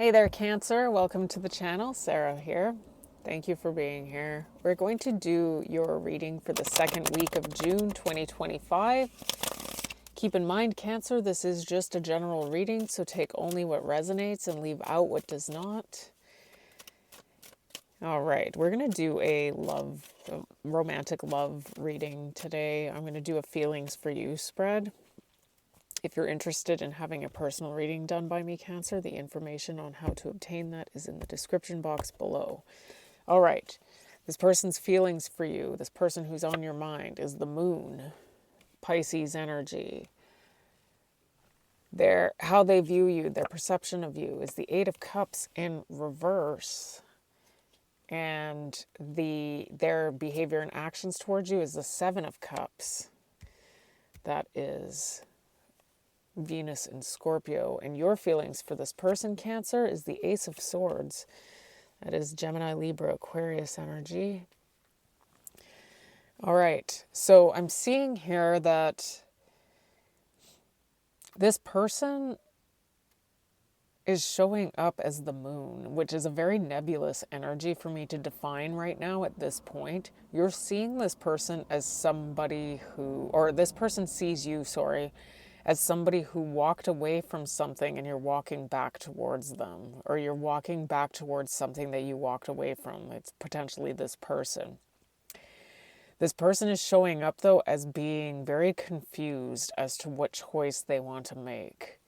Hey there, Cancer. Welcome to the channel. Sarah here. Thank you for being here. We're going to do your reading for the second week of June 2025. Keep in mind, Cancer, this is just a general reading, so take only what resonates and leave out what does not. All right, we're going to do a romantic love reading today. I'm going to do a feelings for you spread. If you're interested in having a personal reading done by me, Cancer, the information on how to obtain that is in the description box below. All right, this person's feelings for you, this person who's on your mind, is the moon, Pisces energy. How they view you, their perception of you, is the Eight of Cups in reverse. And their behavior and actions towards you is the Seven of Cups. That is Venus in Scorpio. And your feelings for this person, Cancer, is the Ace of Swords. That is Gemini, Libra, Aquarius energy. All right, so I'm seeing here that this person is showing up as the moon, which is a very nebulous energy for me to define right now at this point. You're seeing this person as somebody or this person sees you, as somebody who walked away from something and you're walking back towards them, or you're walking back towards something that you walked away from. It's potentially this person. This person is showing up, though, as being very confused as to what choice they want to make.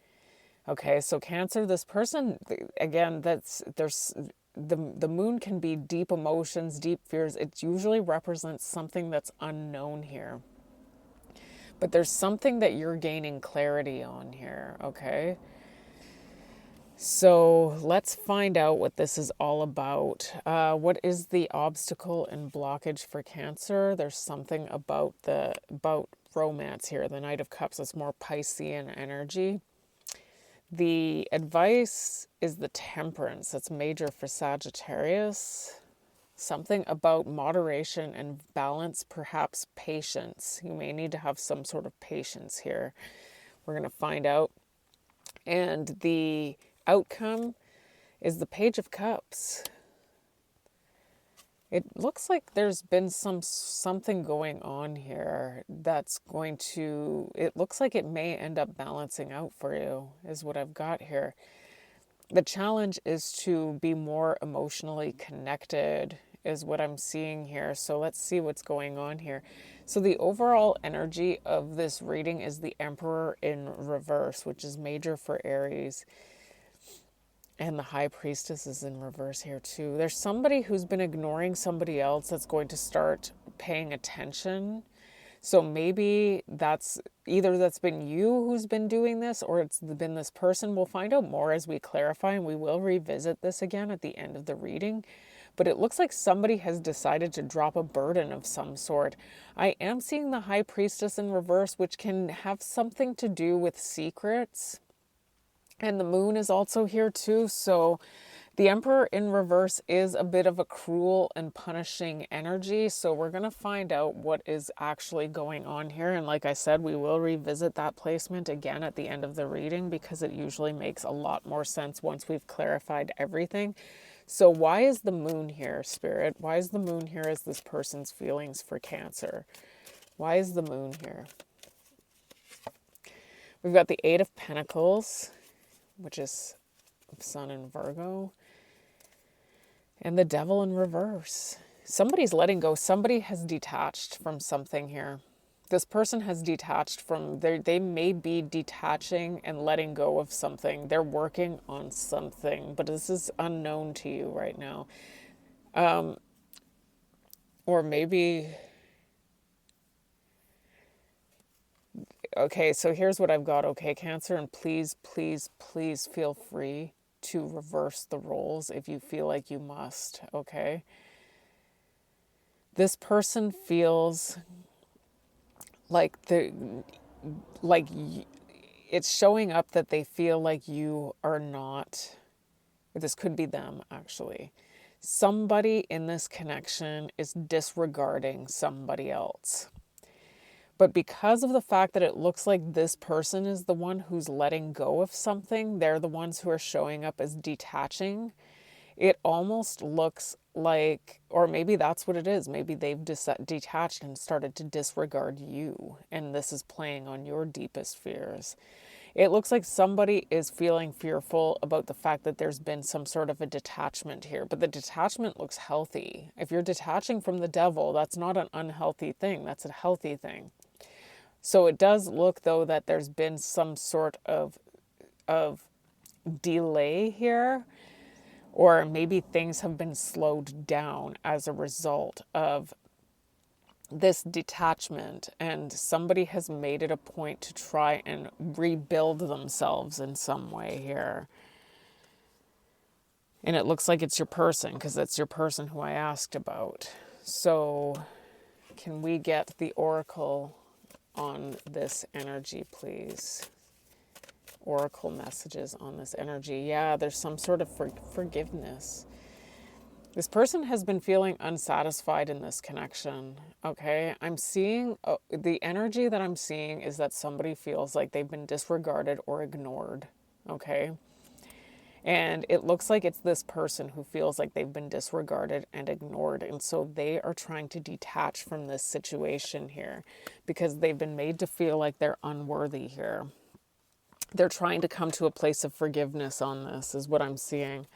Okay, so Cancer, this person, again, the moon can be deep emotions, deep fears. It usually represents something that's unknown here. But there's something that you're gaining clarity on here, okay? So let's find out what this is all about. What is the obstacle and blockage for Cancer? There's something about romance here. The Knight of Cups is more Piscean energy. The advice is the Temperance. That's major for Sagittarius. Something about moderation and balance, perhaps patience. You may need to have some sort of patience here. We're going to find out. And the outcome is the Page of Cups. It looks like there's been something going on here that's going to, it looks like it may end up balancing out for you, is what I've got here. The challenge is to be more emotionally connected, is what I'm seeing here. So let's see what's going on here. So the overall energy of this reading is the Emperor in reverse, which is major for Aries. And the High Priestess is in reverse here too. There's somebody who's been ignoring somebody else that's going to start paying attention. So maybe that's been you who's been doing this, or it's been this person. We'll find out more as we clarify, and we will revisit this again at the end of the reading. But it looks like somebody has decided to drop a burden of some sort. I am seeing the High Priestess in reverse, which can have something to do with secrets. And the moon is also here too. So the Emperor in reverse is a bit of a cruel and punishing energy. So we're going to find out what is actually going on here. And like I said, we will revisit that placement again at the end of the reading, because it usually makes a lot more sense once we've clarified everything. So why is the moon here, Spirit? Why is the moon here as this person's feelings for Cancer? Why is the moon here? We've got the Eight of Pentacles, which is Sun in Virgo, and the Devil in reverse. Somebody's letting go. Somebody has detached from something here. This person has detached from, they may be detaching and letting go of something. They're working on something, but this is unknown to you right now. Or maybe, okay, so here's what I've got, okay, Cancer, and please, please, please feel free to reverse the roles if you feel like you must, okay? This person feels like it's showing up that they feel like you are not, this could be them actually. Somebody in this connection is disregarding somebody else. But because of the fact that it looks like this person is the one who's letting go of something, they're the ones who are showing up as detaching. It almost looks like, or maybe that's what it is. Maybe they've detached and started to disregard you, and this is playing on your deepest fears. It looks like somebody is feeling fearful about the fact that there's been some sort of a detachment here, but the detachment looks healthy. If you're detaching from the devil, that's not an unhealthy thing, that's a healthy thing. So it does look, though, that there's been some sort of delay here, or maybe things have been slowed down as a result of this detachment, and somebody has made it a point to try and rebuild themselves in some way here. And it looks like it's your person, because it's your person who I asked about. So can we get the oracle on this energy, please? Oracle messages on this energy. Yeah, there's some sort of forgiveness. This person has been feeling unsatisfied in this connection, okay? I'm seeing, the energy that I'm seeing is that somebody feels like they've been disregarded or ignored, okay? And it looks like it's this person who feels like they've been disregarded and ignored. And so they are trying to detach from this situation here because they've been made to feel like they're unworthy here. They're trying to come to a place of forgiveness on this, is what I'm seeing.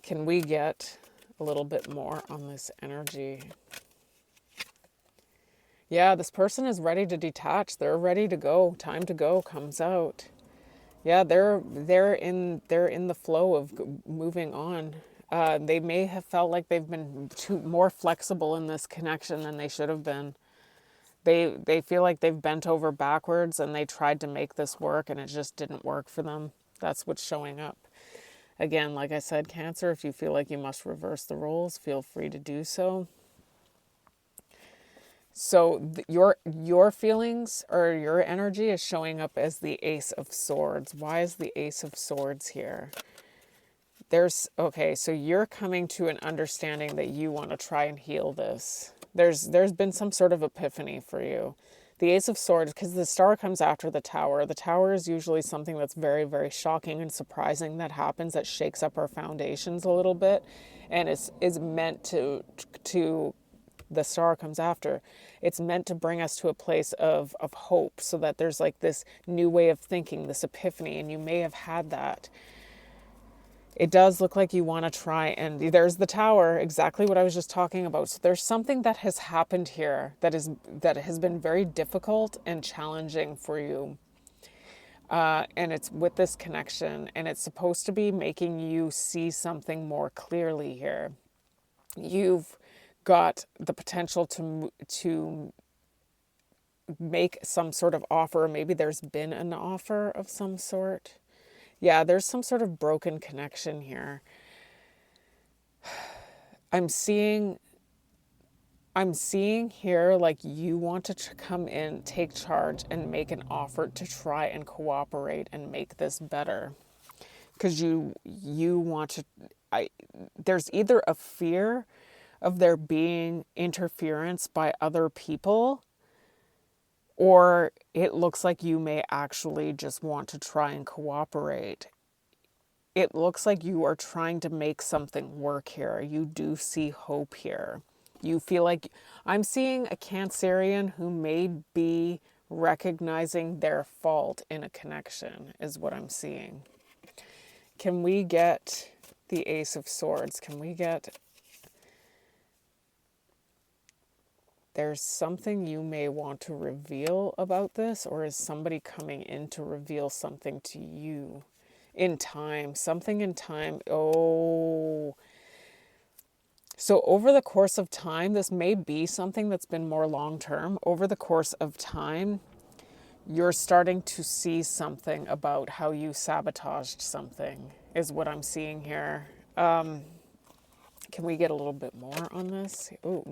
Can we get a little bit more on this energy? Yeah, this person is ready to detach. They're ready to go. Time to go comes out. Yeah, they're in the flow of moving on. They may have felt like they've been more flexible in this connection than they should have been. They feel like they've bent over backwards and they tried to make this work and it just didn't work for them. That's what's showing up. Again, like I said, Cancer, if you feel like you must reverse the roles, feel free to do so. So your feelings or your energy is showing up as the Ace of Swords. Why is the Ace of Swords here? Okay, so you're coming to an understanding that you want to try and heal this. There's been some sort of epiphany for you. The Ace of Swords, because the star comes after the Tower. The Tower is usually something that's very, very shocking and surprising that happens, that shakes up our foundations a little bit, and is meant to the star comes after. It's meant to bring us to a place of hope, so that there's like this new way of thinking, this epiphany, and you may have had that. It does look like you want to try, and there's the Tower, exactly what I was just talking about. So there's something that has happened here that has been very difficult and challenging for you. And it's with this connection, and it's supposed to be making you see something more clearly here. You've got the potential to make some sort of offer. Maybe there's been an offer of some sort. Yeah, there's some sort of broken connection here. I'm seeing here like you want to come in, take charge, and make an offer to try and cooperate and make this better. Because you want to, there's either a fear of there being interference by other people, or it looks like you may actually just want to try and cooperate. It looks like you are trying to make something work here. You do see hope here. You feel like, I'm seeing a Cancerian who may be recognizing their fault in a connection, is what I'm seeing. Can we get the Ace of Swords? Can we get... There's something you may want to reveal about this, or is somebody coming in to reveal something to you in time? Something in time. Oh. So over the course of time, this may be something that's been more long-term. Over the course of time, you're starting to see something about how you sabotaged something, is what I'm seeing here. Can we get a little bit more on this? Oh,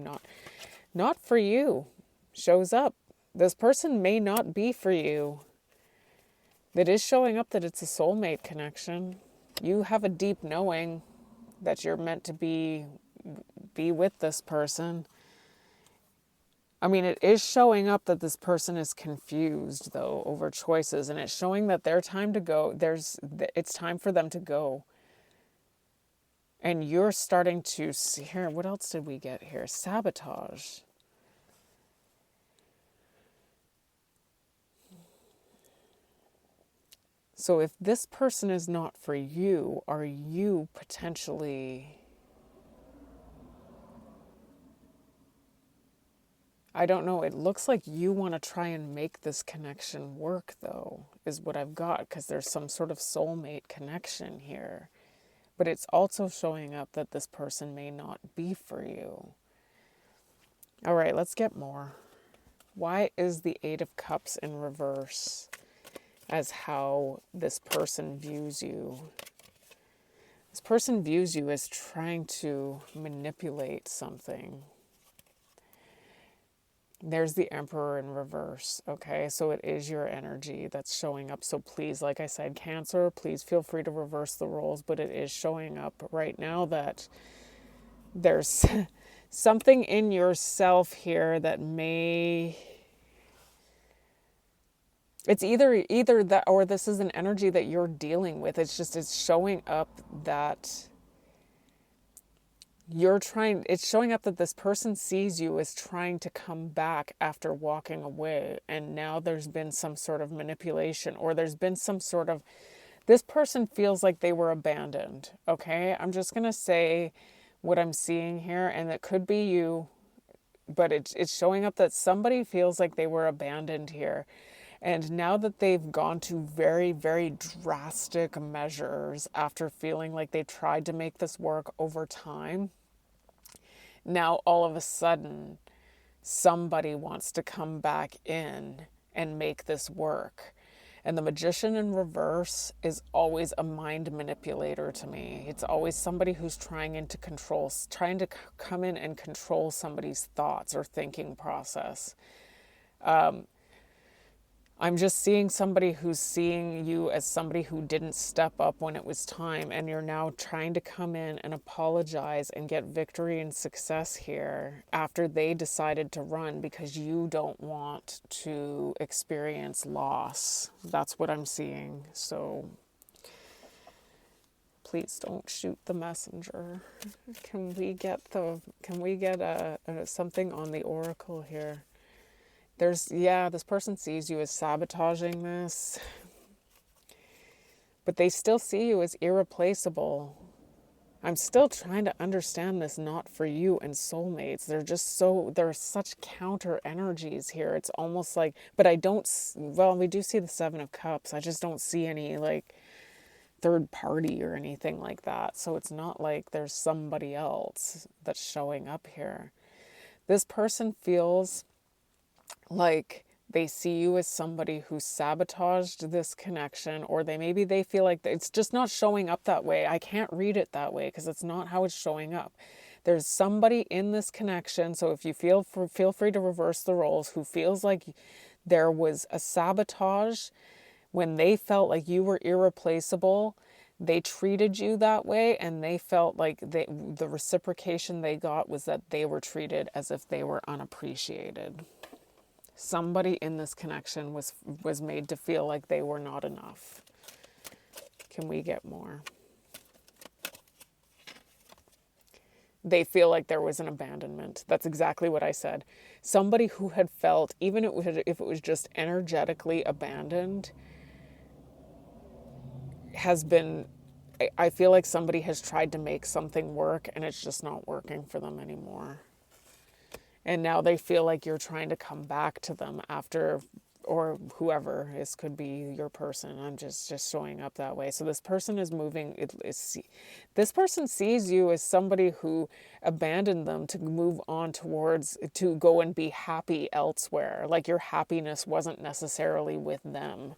not for you. Shows up. This person may not be for you. It is showing up that it's a soulmate connection. You have a deep knowing that you're meant to be with this person. I mean, it is showing up that this person is confused, though, over choices, and it's showing that their time to go, it's time for them to go. And you're starting to see here, what else did we get here? Sabotage. So if this person is not for you, are you potentially... I don't know. It looks like you want to try and make this connection work, though, is what I've got, because there's some sort of soulmate connection here. But it's also showing up that this person may not be for you. All right, let's get more. Why is the Eight of Cups in reverse as how this person views you? This person views you as trying to manipulate something. There's the Emperor in reverse, okay? So it is your energy that's showing up. So please, like I said, Cancer, please feel free to reverse the roles, but it is showing up right now that there's something in yourself here that may... It's either that, or this is an energy that you're dealing with. It's showing up that... it's showing up that this person sees you as trying to come back after walking away, and now there's been some sort of manipulation, or there's been some sort of... This person feels like they were abandoned, okay? I'm just going to say what I'm seeing here, and it could be you, but it's showing up that somebody feels like they were abandoned here. And now that they've gone to very, very drastic measures after feeling like they tried to make this work over time, now all of a sudden somebody wants to come back in and make this work. And the Magician in reverse is always a mind manipulator to me. It's always somebody who's trying to come in and control somebody's thoughts or thinking process. I'm just seeing somebody who's seeing you as somebody who didn't step up when it was time, and you're now trying to come in and apologize and get victory and success here after they decided to run because you don't want to experience loss. That's what I'm seeing. So please don't shoot the messenger. Can we get something on the oracle here? This person sees you as sabotaging this, but they still see you as irreplaceable. I'm still trying to understand this not for you and soulmates. There are such counter energies here. It's almost like, but we do see the Seven of Cups. I just don't see any like third party or anything like that. So it's not like there's somebody else that's showing up here. This person feels like they see you as somebody who sabotaged this connection, or they feel like it's just not showing up that way. I can't read it that way because it's not how it's showing up. There's somebody in this connection, so if you feel free to reverse the roles, who feels like there was a sabotage when they felt like you were irreplaceable. They treated you that way, and they felt like the reciprocation they got was that they were treated as if they were unappreciated. Somebody in this connection was made to feel like they were not enough. Can we get more? They feel like there was an abandonment. That's exactly what I said. Somebody who had felt, even if it was just energetically abandoned, I feel like somebody has tried to make something work and it's just not working for them anymore. And now they feel like you're trying to come back to them after, or whoever, this could be your person. I'm just showing up that way. So this person is moving. This person sees you as somebody who abandoned them to move on to go and be happy elsewhere. Like your happiness wasn't necessarily with them.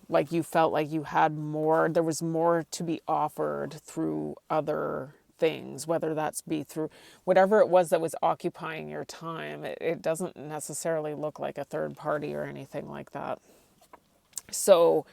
Like you felt like you had more, there was more to be offered through other things, whether that's be through whatever it was that was occupying your time. It doesn't necessarily look like a third party or anything like that. So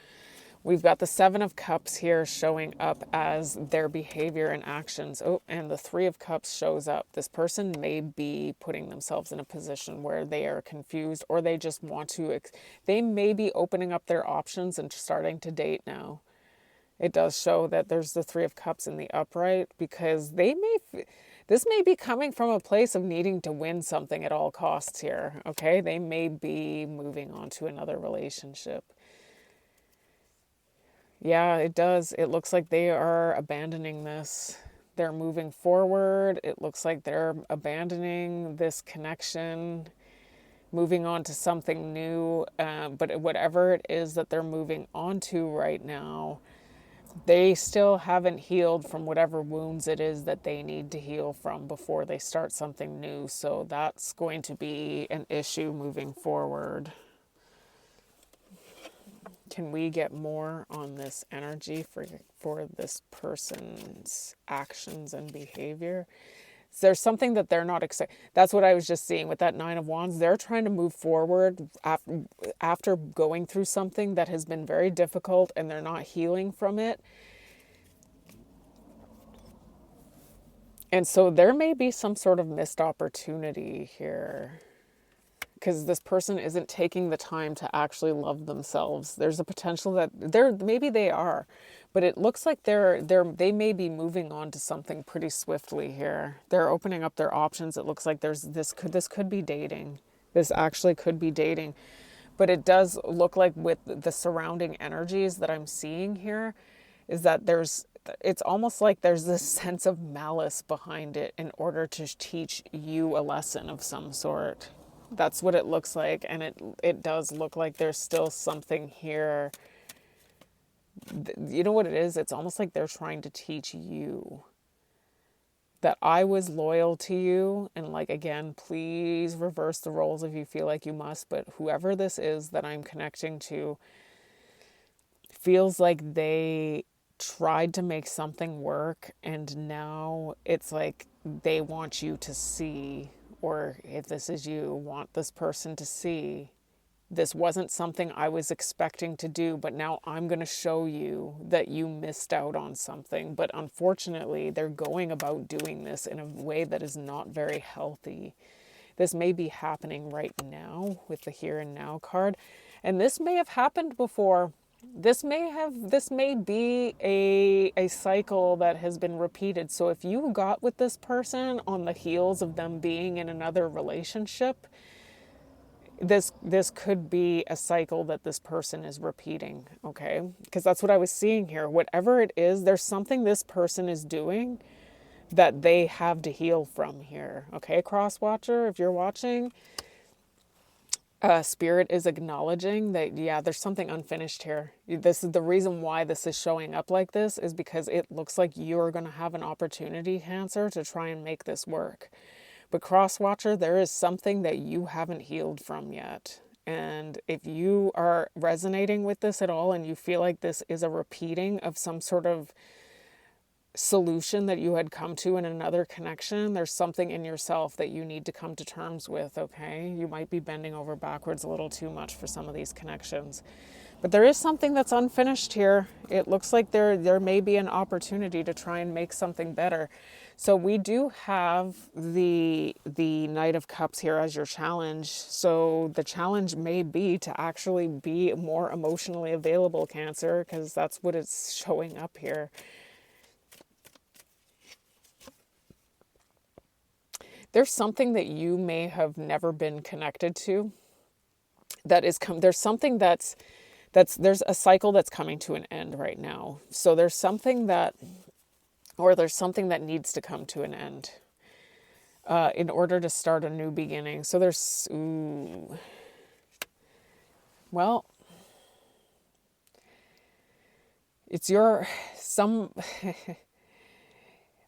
We've got the Seven of Cups here showing up as their behavior and actions. Oh, and the Three of Cups shows up. This person may be putting themselves in a position where they are confused, or they just want to, they may be opening up their options and starting to date now. It does show that there's the Three of Cups in the upright, because this may be coming from a place of needing to win something at all costs here, okay? They may be moving on to another relationship. Yeah, it does. It looks like they are abandoning this. They're moving forward. It looks like they're abandoning this connection, moving on to something new. But whatever it is that they're moving on to right now, they still haven't healed from whatever wounds it is that they need to heal from before they start something new. So that's going to be an issue moving forward. Can we get more on this energy for this person's actions and behavior? There's something that they're not excited. That's what I was just seeing with that Nine of Wands. They're trying to move forward after going through something that has been very difficult, and they're not healing from it. And so there may be some sort of missed opportunity here, because this person isn't taking the time to actually love themselves. There's a potential that maybe they are, but it looks like they may be moving on to something pretty swiftly here. They're opening up their options. It looks like this could be dating. This actually could be dating, but it does look like with the surrounding energies that I'm seeing here, is that it's almost like there's this sense of malice behind it in order to teach you a lesson of some sort. That's what it looks like, and it does look like there's still something here. You know what it is? It's almost like they're trying to teach you that I was loyal to you, and like, again, please reverse the roles if you feel like you must, but whoever this is that I'm connecting to feels like they tried to make something work, and now it's like they want you to see, or if this is you, want this person to see, this wasn't something I was expecting to do, but now I'm going to show you that you missed out on something. But unfortunately, they're going about doing this in a way that is not very healthy. This may be happening right now with the Here and Now card, and this may have happened before. This may be a cycle that has been repeated. So if you got with this person on the heels of them being in another relationship, this could be a cycle that this person is repeating, okay? Because that's what I was seeing here. Whatever it is, there's something this person is doing that they have to heal from here, okay? Cross watcher, if you're watching, Spirit is acknowledging that, yeah, there's something unfinished here. This is the reason why this is showing up like this, is because it looks like you're going to have an opportunity, Cancer, to try and make this work. But Crosswatcher, there is something that you haven't healed from yet. And if you are resonating with this at all, and you feel like this is a repeating of some sort of solution that you had come to in another connection, there's something in yourself that you need to come to terms with, okay? You might be bending over backwards a little too much for some of these connections. But there is something that's unfinished here. It looks like there may be an opportunity to try and make something better. So we do have the Knight of Cups here as your challenge. So the challenge may be to actually be more emotionally available, Cancer, because that's what it's showing up here. There's something that you may have never been connected to that is there's something there's a cycle that's coming to an end right now. So there's something that needs to come to an end in order to start a new beginning. So there's, well,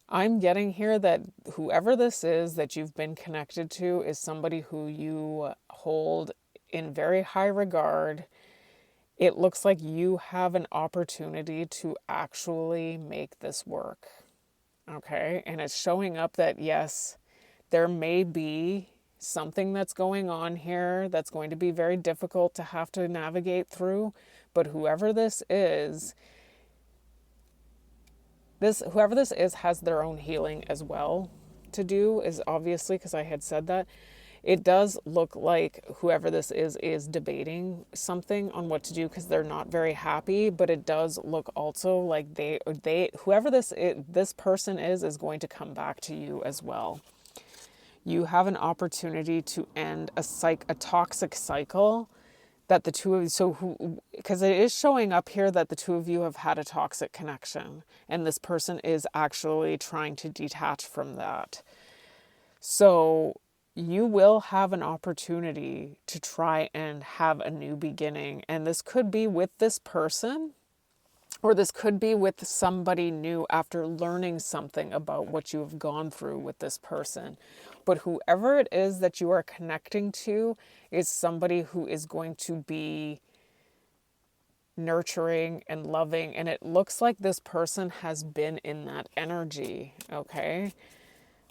I'm getting here that whoever this is that you've been connected to is somebody who you hold in very high regard. It looks like you have an opportunity to actually make this work. Okay? And it's showing up that, yes, there may be something that's going on here that's going to be very difficult to have to navigate through, But whoever this is has their own healing as well to do, is obviously, because I had said that. It does look like whoever this is debating something on what to do because they're not very happy, but it does look also like whoever this person is going to come back to you as well. You have an opportunity to end a toxic cycle that the two of you, because it is showing up here that the two of you have had a toxic connection, and this person is actually trying to detach from that. So you will have an opportunity to try and have a new beginning. And this could be with this person, or this could be with somebody new after learning something about what you have gone through with this person. But whoever it is that you are connecting to is somebody who is going to be nurturing and loving. And it looks like this person has been in that energy, okay?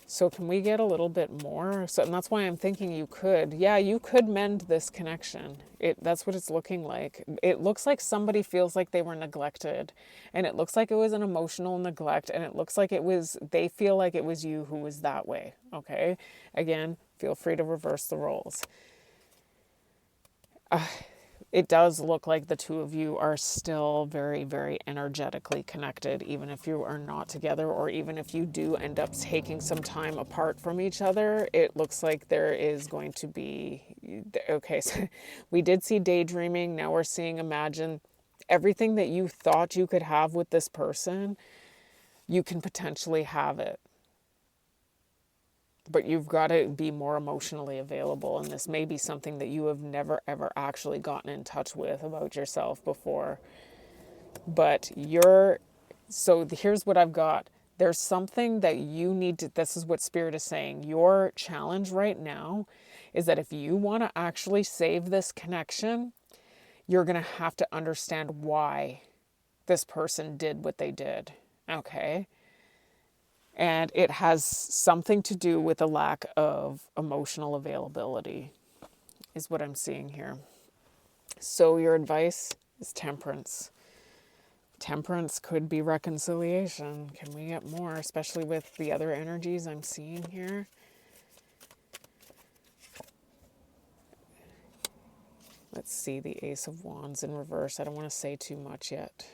So can we get a little bit more? So, and that's why I'm thinking you could mend this connection. That's what it's looking like. It looks like somebody feels like they were neglected, and it looks like it was an emotional neglect, and it looks like they feel like it was you who was that way. Okay. Again, feel free to reverse the roles. It does look like the two of you are still very, very energetically connected, even if you are not together, or even if you do end up taking some time apart from each other. It looks like there is going to be, okay, so we did see daydreaming. Now we're seeing imagine. Everything that you thought you could have with this person, you can potentially have it. But you've got to be more emotionally available, and this may be something that you have never ever actually gotten in touch with about yourself before. But here's what I've got. There's something that you need to, this is what Spirit is saying. Your challenge right now is that if you want to actually save this connection, you're going to have to understand why this person did what they did. Okay? And it has something to do with a lack of emotional availability, is what I'm seeing here. So your advice is temperance. Temperance could be reconciliation. Can we get more, especially with the other energies I'm seeing here? Let's see the Ace of Wands in reverse. I don't want to say too much yet.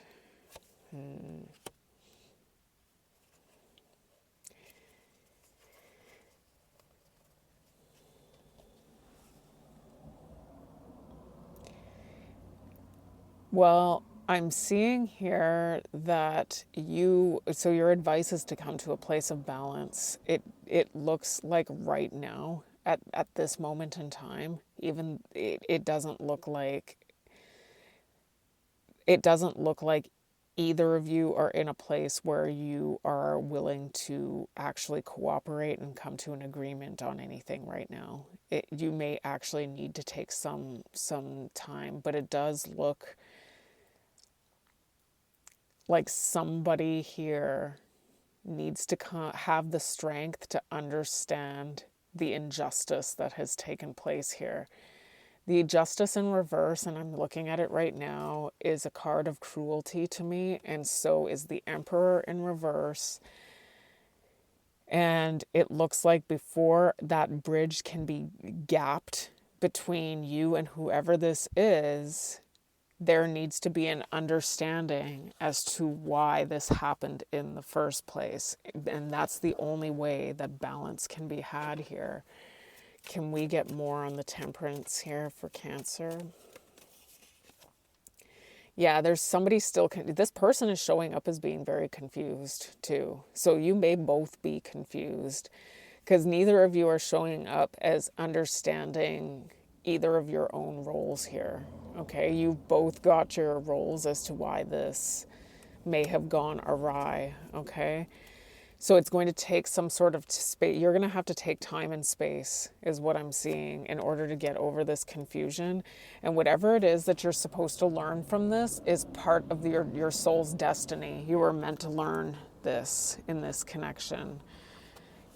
Well, I'm seeing here that so your advice is to come to a place of balance. It looks like right now, at this moment in time, even it doesn't look like either of you are in a place where you are willing to actually cooperate and come to an agreement on anything right now. You may actually need to take some time, but it does look like somebody here needs to have the strength to understand the injustice that has taken place here. The justice in reverse, and I'm looking at it right now, is a card of cruelty to me, and so is the Emperor in reverse. And it looks like before that bridge can be gapped between you and whoever this is, there needs to be an understanding as to why this happened in the first place. And that's the only way that balance can be had here. Can we get more on the temperance here for Cancer? Yeah, there's somebody still, this person is showing up as being very confused too. So you may both be confused because neither of you are showing up as understanding either of your own roles here. Okay, you've both got your roles as to why this may have gone awry. Okay, so it's going to take some sort of space. You're going to have to take time and space, is what I'm seeing, in order to get over this confusion. And whatever it is that you're supposed to learn from this is part of your soul's destiny. You were meant to learn this in this connection.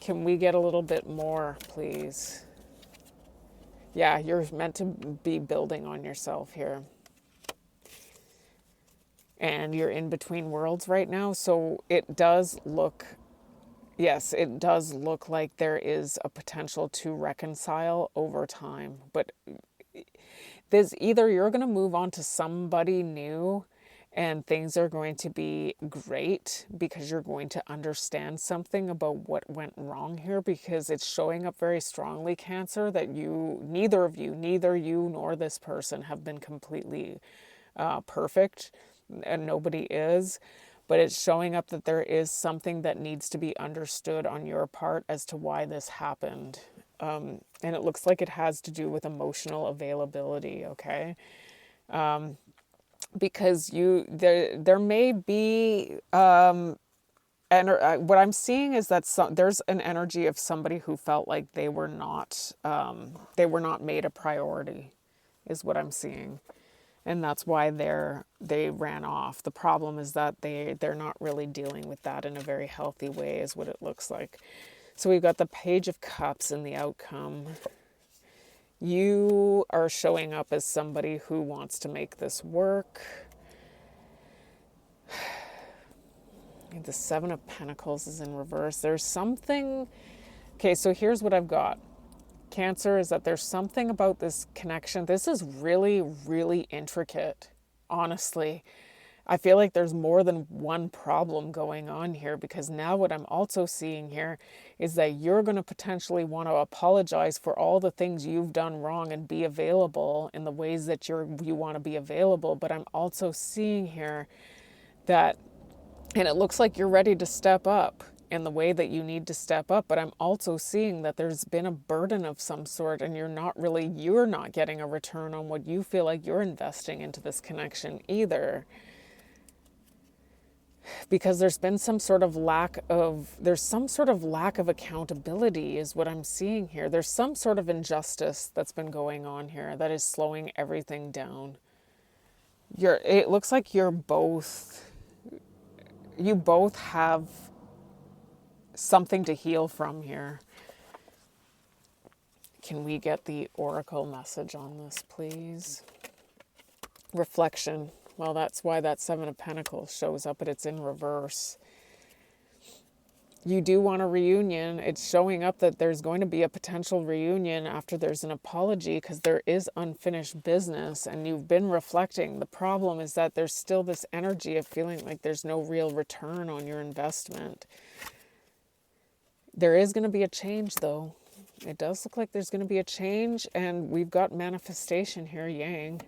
Can we get a little bit more, please? Yeah, you're meant to be building on yourself here. and you're in between worlds right now. So it does look, yes, it does look like there is a potential to reconcile over time. But there's either you're going to move on to somebody new and things are going to be great because you're going to understand something about what went wrong here, because it's showing up very strongly, Cancer, that neither you nor this person have been completely perfect, and nobody is. But it's showing up that there is something that needs to be understood on your part as to why this happened. And it looks like it has to do with emotional availability, okay? Because there may be, and what I'm seeing is that there's an energy of somebody who felt like they were not made a priority, is what I'm seeing. And that's why they ran off. The problem is that they're not really dealing with that in a very healthy way, is what it looks like. So we've got the Page of Cups in the outcome. You are showing up as somebody who wants to make this work. The Seven of Pentacles is in reverse. There's something... Okay, so here's what I've got. Cancer, is that there's something about this connection. This is really, really intricate, honestly. I feel like there's more than one problem going on here, because now what I'm also seeing here is that you're going to potentially want to apologize for all the things you've done wrong and be available in the ways that you want to be available. But I'm also seeing here that, and it looks like you're ready to step up in the way that you need to step up, but I'm also seeing that there's been a burden of some sort, and you're not getting a return on what you feel like you're investing into this connection either. Because there's been some sort of lack of accountability, is what I'm seeing here. There's some sort of injustice that's been going on here that is slowing everything down. It looks like you both have something to heal from here. Can we get the oracle message on this, please? Reflection. Well, that's why that Seven of Pentacles shows up, but it's in reverse. You do want a reunion. It's showing up that there's going to be a potential reunion after there's an apology, because there is unfinished business and you've been reflecting. The problem is that there's still this energy of feeling like there's no real return on your investment. There is going to be a change, though. It does look like there's going to be a change, and we've got manifestation here, Yang.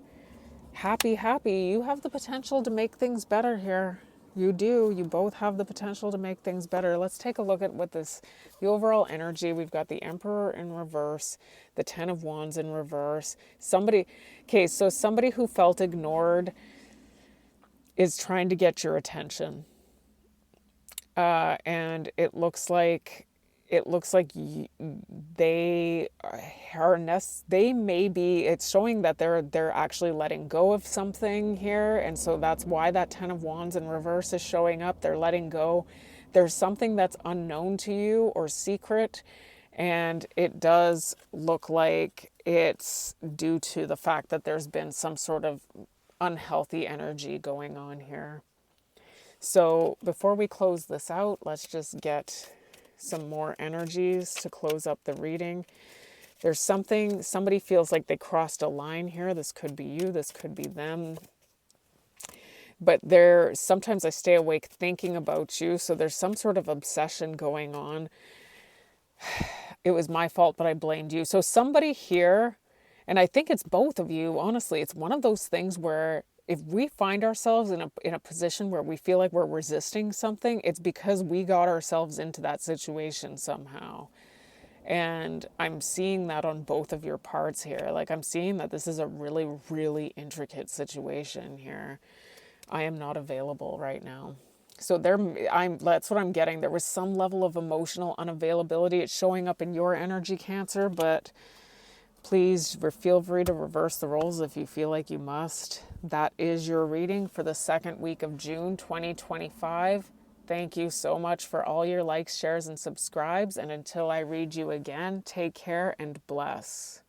Happy. You have the potential to make things better here. You do. You both have the potential to make things better. Let's take a look at the overall energy. We've got the Emperor in reverse, the Ten of Wands in reverse. Somebody who felt ignored is trying to get your attention. And it looks like it's showing that they're actually letting go of something here, and so that's why that Ten of Wands in reverse is showing up. They're letting go. There's something that's unknown to you or secret, and it does look like it's due to the fact that there's been some sort of unhealthy energy going on here. So before we close this out, let's just get some more energies to close up the reading. There's somebody feels like they crossed a line here. This could be you, this could be them. But sometimes I stay awake thinking about you, so there's some sort of obsession going on. It was my fault, but I blamed you. So somebody here, and I think it's both of you, honestly, it's one of those things where if we find ourselves in a position where we feel like we're resisting something, it's because we got ourselves into that situation somehow. And I'm seeing that on both of your parts here. Like, I'm seeing that this is a really, really intricate situation here. I am not available right now. So that's what I'm getting. There was some level of emotional unavailability. It's showing up in your energy, Cancer, but please feel free to reverse the roles if you feel like you must. That is your reading for the second week of June 2025. Thank you so much for all your likes, shares, and subscribes. And until I read you again, take care and bless.